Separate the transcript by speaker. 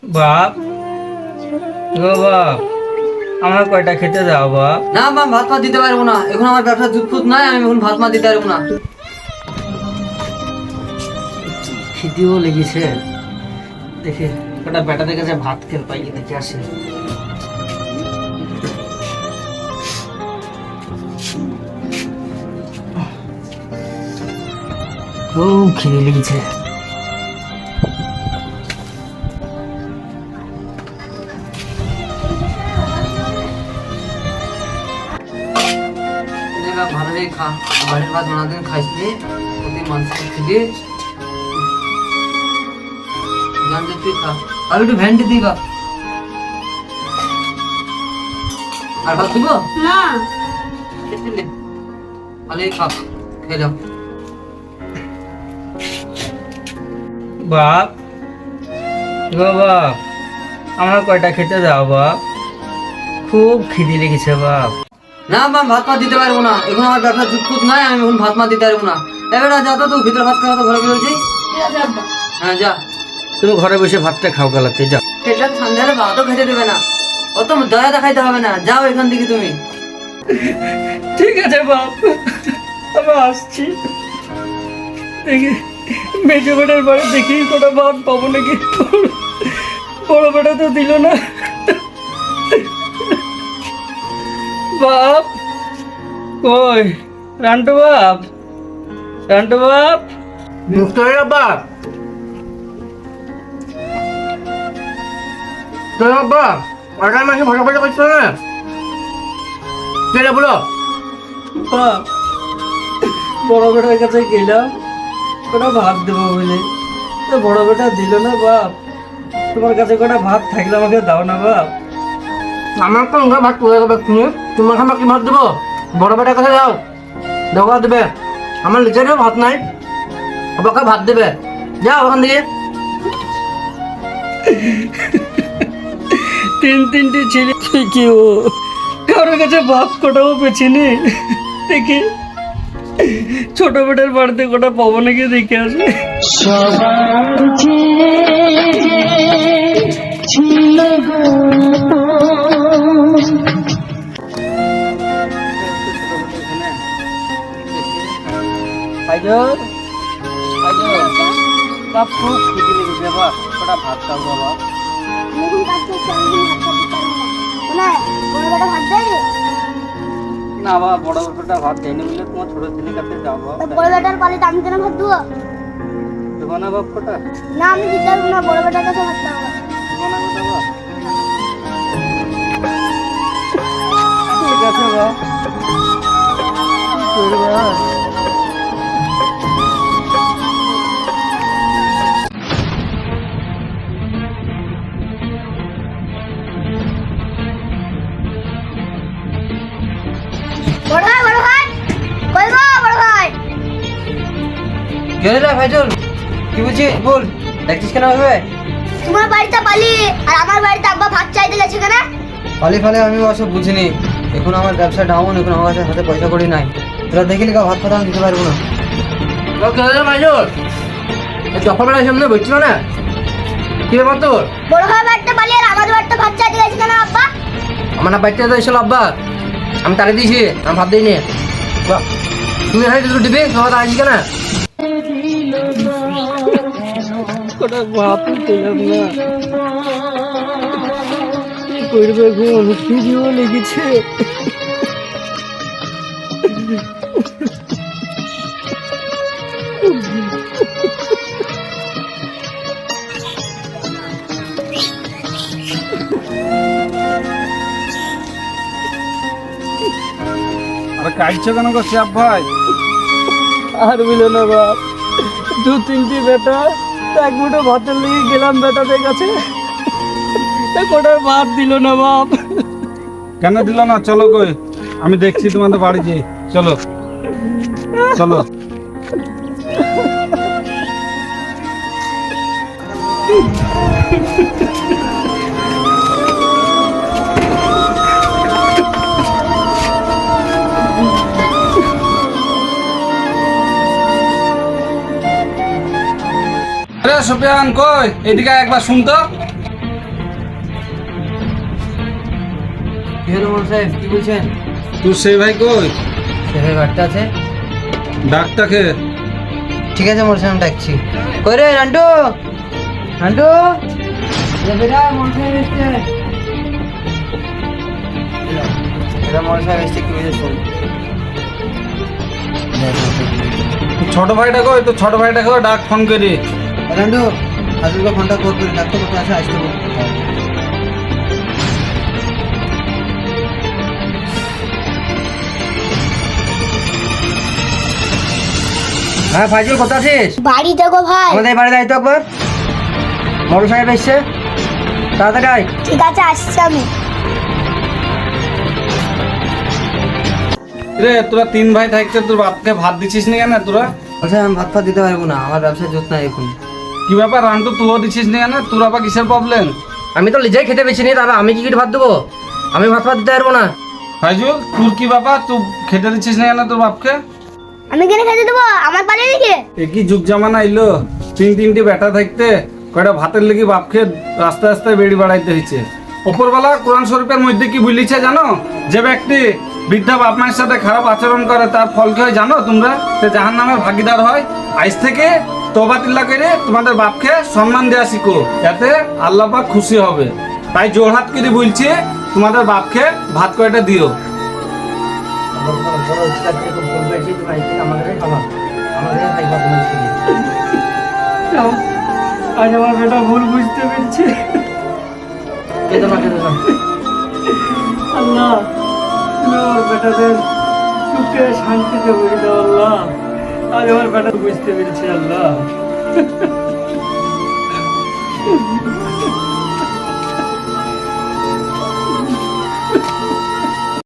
Speaker 1: বাপ, গো বাপ, আমরা কয়টা খেতে যাও বাপ?
Speaker 2: না বাপ, ভাত মাছ দিতে পারবো না, এখন আমার ব্যবসা দুধ নাই, আমি এখন ভাত মাছ দিতে পারবো না। খিদেও লেগেছে, দেখে কটা বেটাদের কাছে ভাত খেল পাই দেখে আসে। ও খিদে লেগেছে। ভালোই খা, বাড়ির ভাত বানাদিন খাইছি, প্রতি মানুষের খিদে জানতে তুই খা। আর একটু ভ্যান্ডি দিবা, আর ভাত দিব
Speaker 3: না।
Speaker 2: ভালোই খা, খেয়ে যাও।
Speaker 1: বাপ, গো বাপ, আমরা কয়টা খেতে যাও বাপ? খুব খিদে লেগেছে বাপ।
Speaker 2: না বাপ, ভাত মাছ দিতে পারবো না, এখন আমার ব্যবসা দুধ নাই, আমি এখন ভাত মাছ দিতে পারবো না। এবারে যা তো ভিতরে ভাত খাওয়া তো ঘরে বলছি। হ্যাঁ যা,
Speaker 1: তুমি ঘরে বসে ভাতটা খাও গালাতে যাও।
Speaker 2: সেটা সন্ধ্যারে ভাতও খেতে দেবে না, অত দয়া দেখাইতে হবে না, যাও এখান থেকে তুমি।
Speaker 1: ঠিক আছে বাপ, আমি আসছি। দেখি মেজো বেটার বাড়ি দেখি কটা ভাত পাবো নাকি। বড় বেটা তো দিল না। বাপ কই? রান্টু বাপ, রান্টু বাপ,
Speaker 2: বাপ তোর বাপ আগার মাসে ভালো ভালো করছো না, চলে বলো।
Speaker 1: বাপ বড় বেটার কাছে গেলাম কটা ভাত দেবো বলে, তো বড় বেটা দিল না বাপ। তোমার কাছে কটা ভাত থাকলে আমাকে দাও না বাপ।
Speaker 2: আমার তো ভাত তুলে দেবে, তোমার আমাকে ভাত দেবো? বড় বেটার কাছে যাও, দেওয়া দেবে। আমার নিজেরও ভাত নাই, আমাকে ভাত দেবে, যাও ওখান থেকে।
Speaker 1: তিনটে ছেলে কি ও কারোর কাছে বাপ কটাও পেছিনি। দেখি ছোট বেটার বাড়িতে কটা পাবো নাকি দেখে আসে। বাপ খুব খিদে লেগেছে বাপ, কটা ভাত খাও বাবা।
Speaker 3: এখন কাজ করছি, আমি এখন ভাত খাতে পারবো না। বড় বেটা ভাত দেয়নি?
Speaker 1: না বাবা, বড় বেটা ভাত দেয়নি বলে তোমার ছোট ছেলের কাছে যাও বাবা।
Speaker 3: তো বড় বেটার পালিতে আমি কেন ভাত দেবো?
Speaker 1: দেবো না বাপ কটা?
Speaker 3: না, আমি দিতে পারবো না, বড় বেটার কাছে ভাত দেবো।
Speaker 1: দেবো না কটা বাপ? ঠিক আছে বাপ, কি করবা?
Speaker 3: বড় ভাই, বড় ভাই, কই গো বড় ভাই?
Speaker 2: গেলে রে ভাইজুল, কি বলছিস বল, দেখছিস কেন ভাবে?
Speaker 3: তোমার বাড়িতে পালি আর আমার বাড়িতে আব্বা ভাত চাইতে গেছে কেন?
Speaker 2: ফালে ফালে আমি ওসব বুঝিনি, এখন আমার ব্যবসা ডাউন, এখন আমার কাছে হাতে পয়সা করি নাই, তোরা দেখিলি ভাত খাতা আমি দিতে পারবো না। গেলে রে ভাইজুল, যখন বেলা সামনে বলছিল না, কি ব্যাপার তোর?
Speaker 3: বড় ভাই বাড়িতে পালি আর আমার বাড়িতে ভাত চাইতে গেছে কেন আব্বা?
Speaker 2: আমার না বাড়িতে তো এসেছিল আব্বা, আমি তাড়ি দিয়েছি, আমি ভাত দিইনি। তুমি এখানে দুটো দিবি, খাওয়া দাওয়া আসি কেন?
Speaker 1: কটা ভাত পেলাম না, কি করবে এখন? খিদেও লেগেছে।
Speaker 4: আর কাটছো কেন গো শিয়াব ভাই?
Speaker 1: আর বলো না বাপ, দু তিনটি বেটা, এক মুঠো ভাতের লেগে গেলাম বেটাদের কাছে, কটা ভাত দিল না বাপ।
Speaker 4: কেন দিল না? চলো কই, আমি দেখছি তোমাদের বাড়ি যেয়ে। চলো চলো। সুফিয়ান কই, এদিকে একবার শুনতো।
Speaker 2: কি হলো মোড়ল সাহেব, কি বলছেন?
Speaker 4: তুই সেই ভাই কই?
Speaker 2: সেখানে বাড়িতে আছে।
Speaker 4: ডাকটাকে
Speaker 2: ঠিক আছে মোড়ল সাহেব, আমি ডাকছি। কই রে নান্টু, নান্টু এ বেটা, মোড়ল সাহেব এসছে। এটা মোড়ল সাহেব এসছে, কি হয়েছে শোন।
Speaker 4: তোর ছোট ভাইটা কই? তোর ছোট ভাইটাকে ডাক ফোন করি।
Speaker 2: নান্টু আসলে ফোনটা কর করে ডাক্তার কোথায় আছে, আসতে বল। হ্যাঁ ফাইজুল, কোথায় আছিস?
Speaker 3: বাড়িতে গো ভাই।
Speaker 2: আমাদের বাড়িতে আয় তো একবার। মোড়ল সাহেব এসছে, তাড়াতাড়ি আয়।
Speaker 3: ঠিক আছে, আসছি আমি।
Speaker 4: রে তোরা 3 ভাই থাকতে তোর বাপকে ভাত দিছিস না কেন তোরা?
Speaker 2: আচ্ছা আমি ভাত ফাত দিতে পারবো না, আমার ব্যবসায় জোত নাই এখন।
Speaker 4: কি ব্যাপার রান্টু, তুইও দিছিস না কেন? তোর আবার কিসের প্রবলেম?
Speaker 2: আমি তো নিজেই খেতে পেয়েছি নি, দাদা আমি কি করে ভাত দেবো? আমি ভাত ফাত দিতে পারবো না।
Speaker 4: ফাইজুল তোর কি ব্যাপার? তুই খেতে দিচ্ছিস না কেন তোর বাপকে?
Speaker 3: আমি কেন খেতে দেবো? আমার বাড়ি নাকি?
Speaker 4: একই যুগ জামানা এলো, 3-3টে বেটা থাকতে কয়টা ভাতের লেগে বাপকে রাস্তায় রাস্তায় বেড়ি বাড়াইতে হয়েছে। ওপরবেলা কোরআন শরীফের মধ্যে কি বলিছে জানো? যে ব্যক্তি বৃদ্ধা বাপ মায়ের সাথে খারাপ আচরণ করে তার ফল কি হয় জানো তোমরা? সে জাহান্নামের ভাগীদার হয়। আজ থেকে তওবা তিল্লা করে তোমাদের বাপকে সম্মান দেওয়া শিখো, যাতে আল্লাহ পাক খুশি হবে। তাই জোরহাত করে বলছি, তোমাদের বাপকে ভাত কয়টা দিও।
Speaker 1: আজ আমার বেটা ভুল বুঝতে পেরেছে। আল্লাহ তুমি আমার বেটাদের সুখে শান্তিতে বলে দাও আল্লাহ। আজ আমার বেটা বুঝতে পেরেছে আল্লাহ।